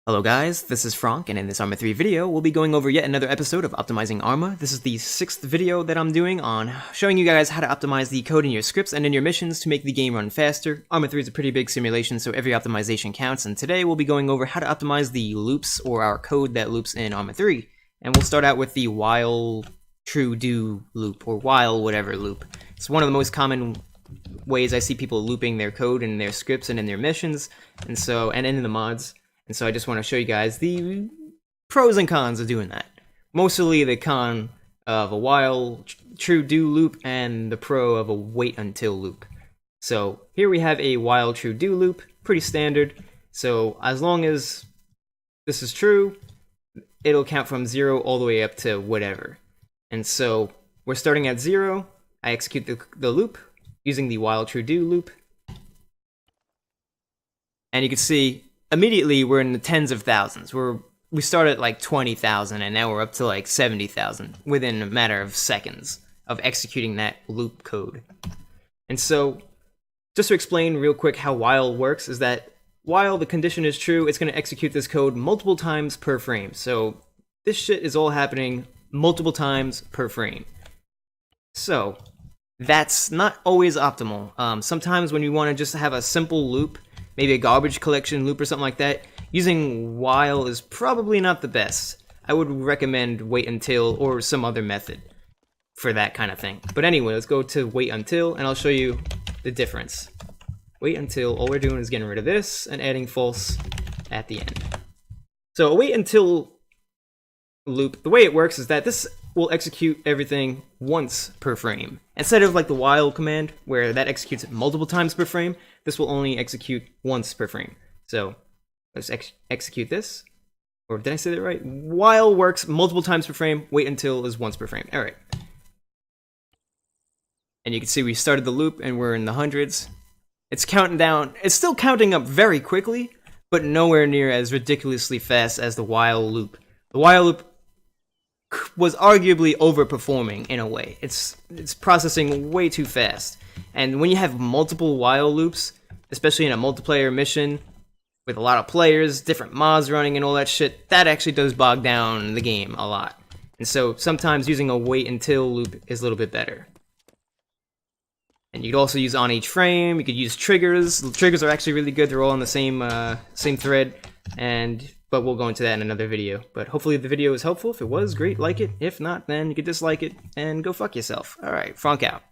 Hello guys, this is Frank, and in this Arma 3 video, we'll be going over yet another episode of optimizing Arma. This is the 6th video that I'm doing on showing you guys how to optimize the code in your scripts and in your missions to make the game run faster. Arma 3 is a pretty big simulation, so every optimization counts, and today we'll be going over how to optimize the loops, or our code that loops in Arma 3. And we'll start out with the while true do loop, or while whatever loop. It's one of the most common ways I see people looping their code in their scripts and in their missions, and in the mods. And so I just want to show you guys the pros and cons of doing that. Mostly the con of a while true do loop and the pro of a wait until loop. So here we have a while true do loop, pretty standard. So as long as this is true, it'll count from 0 all the way up to whatever. And so we're starting at 0. I execute the loop using the while true do loop. And you can see immediately we're in the tens of thousands. We started at like 20,000 and now we're up to like 70,000 within a matter of seconds of executing that loop code. And so just to explain real quick how while works is that while the condition is true, it's going to execute this code multiple times per frame. So this shit is all happening multiple times per frame. So that's not always optimal. Sometimes when you want to just have a simple loop, maybe a garbage collection loop or something like that, using while is probably not the best. I would recommend wait until or some other method for that kind of thing. But anyway, let's go to wait until and I'll show you the difference. Wait until, all we're doing is getting rid of this and adding false at the end. So a wait until loop, the way it works is that this will execute everything once per frame. Instead of like the while command, where that executes multiple times per frame, this will only execute once per frame. So let's execute this. Or did I say that right? While works multiple times per frame, wait until is once per frame. All right. And you can see we started the loop and we're in the hundreds. It's counting down. It's still counting up very quickly, but nowhere near as ridiculously fast as the while loop. The while loop was arguably overperforming in a way. It's processing way too fast. And when you have multiple while loops, especially in a multiplayer mission with a lot of players, different mods running and all that shit, that actually does bog down the game a lot. And so sometimes using a wait until loop is a little bit better. And you could also use on each frame. You could use triggers. The triggers are actually really good. They're all on the same thread. But we'll go into that in another video. But hopefully the video was helpful. If it was, great, like it. If not, then you could dislike it and go fuck yourself. Alright, Frank out.